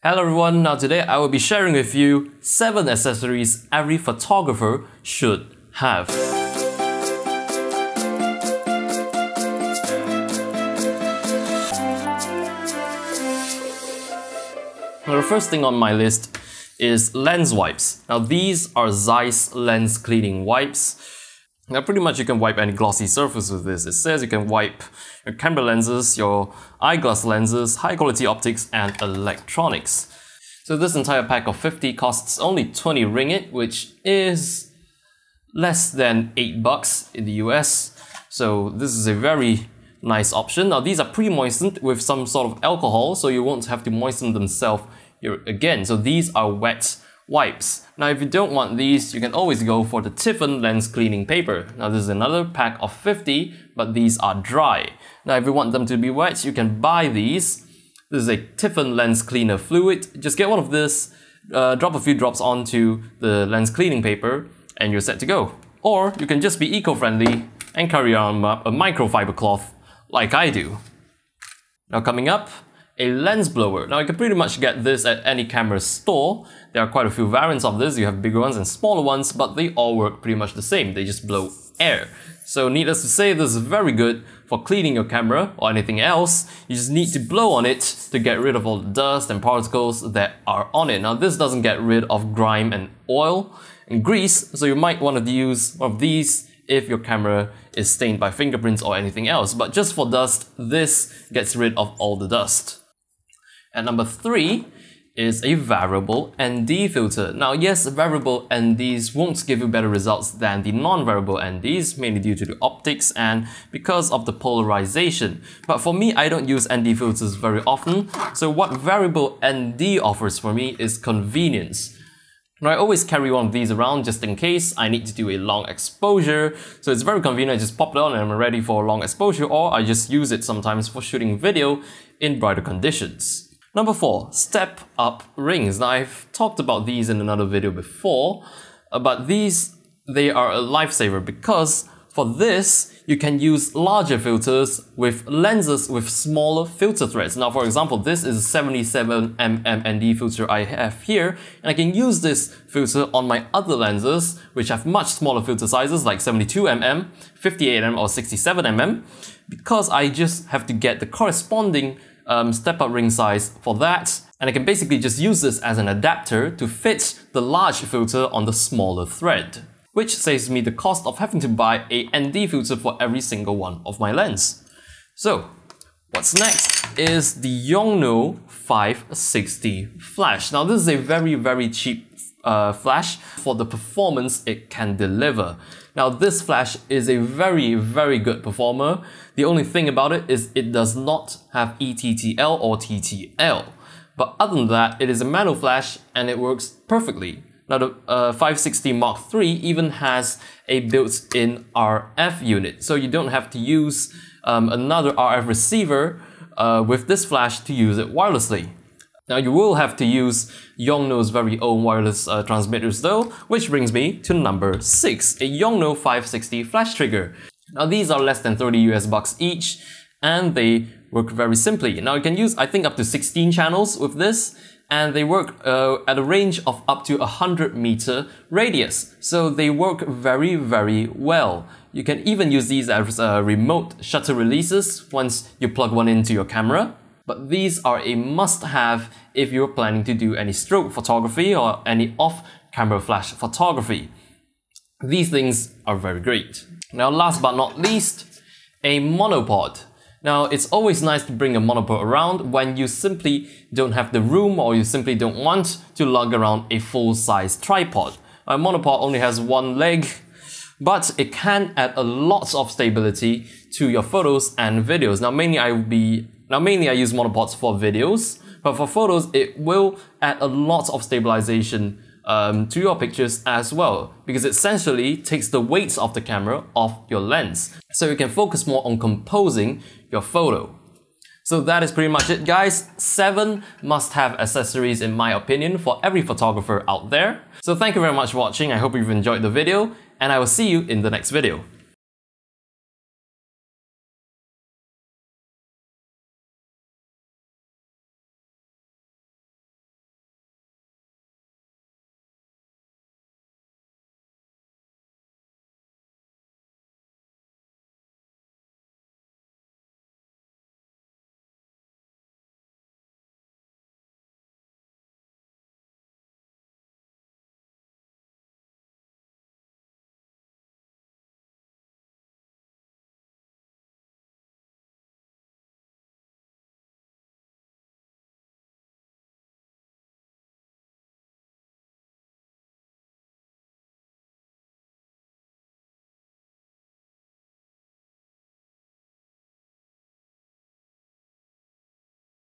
Hello everyone, now today I will be sharing with you 7 accessories every photographer should have. Now the first thing on my list is lens wipes. Now these are Zeiss lens cleaning wipes. Now pretty much you can wipe any glossy surface with this. It says you can wipe your camera lenses, your eyeglass lenses, high quality optics and electronics. So this entire pack of 50 costs only 20 ringgit, which is less than $8 in the US. So this is a very nice option. Now these are pre-moistened with some sort of alcohol, so you won't have to moisten themselves again. So these are wet wipes. Now if you don't want these, you can always go for the Tiffen lens cleaning paper. Now this is another pack of 50, but these are dry. Now if you want them to be wet, you can buy these. This is a Tiffen lens cleaner fluid. Just get one of this, drop a few drops onto the lens cleaning paper, and you're set to go. Or you can just be eco-friendly and carry on a microfiber cloth like I do. Now coming up, a lens blower. Now you can pretty much get this at any camera store. There are quite a few variants of this. You have bigger ones and smaller ones, but they all work pretty much the same. They just blow air. So needless to say, this is very good for cleaning your camera or anything else. You just need to blow on it to get rid of all the dust and particles that are on it. Now this doesn't get rid of grime and oil and grease, so you might want to use one of these if your camera is stained by fingerprints or anything else. But just for dust, this gets rid of all the dust. And number 3 is a variable ND filter. Now yes, variable NDs won't give you better results than the non-variable NDs, mainly due to the optics and because of the polarization. But for me, I don't use ND filters very often, so what variable ND offers for me is convenience. Now I always carry one of these around just in case I need to do a long exposure, so it's very convenient. I just pop it on and I'm ready for a long exposure, or I just use it sometimes for shooting video in brighter conditions. Number 4, Stepup Rings. Now I've talked about these in another video before, but they are a lifesaver because for this, you can use larger filters with lenses with smaller filter threads. Now for example, this is a 77mm ND filter I have here, and I can use this filter on my other lenses, which have much smaller filter sizes like 72mm, 58mm or 67mm, because I just have to get the corresponding step-up ring size for that, and I can basically just use this as an adapter to fit the large filter on the smaller thread, which saves me the cost of having to buy a ND filter for every single one of my lens. So what's next is the Giottos 560 flash. Now this is a very cheap flash for the performance it can deliver. Now this flash is a very good performer. The only thing about it is it does not have ETTL or TTL. But other than that, it is a manual flash and it works perfectly. Now the 560 Mark III even has a built-in RF unit, so you don't have to use another RF receiver with this flash to use it wirelessly. Now you will have to use Giottos' very own wireless transmitters though, which brings me to number 6, a Giottos 560 flash trigger. Now these are less than 30 US bucks each, and they work very simply. Now you can use, I think, up to 16 channels with this, and they work at a range of up to 100-meter radius. So they work very well. You can even use these as remote shutter releases once you plug one into your camera. But these are a must-have if you're planning to do any stroke photography or any off-camera flash photography. These things are very great. Now last but not least, a monopod. Now it's always nice to bring a monopod around when you simply don't have the room or you simply don't want to lug around a full-size tripod. A monopod only has one leg, but it can add a lot of stability to your photos and videos. Now mainly I use monopods for videos, but for photos it will add a lot of stabilization to your pictures as well, because it essentially takes the weight of the camera off your lens, so you can focus more on composing your photo. So that is pretty much it, guys. 7 must-have accessories in my opinion for every photographer out there. So thank you very much for watching. I hope you've enjoyed the video, and I will see you in the next video.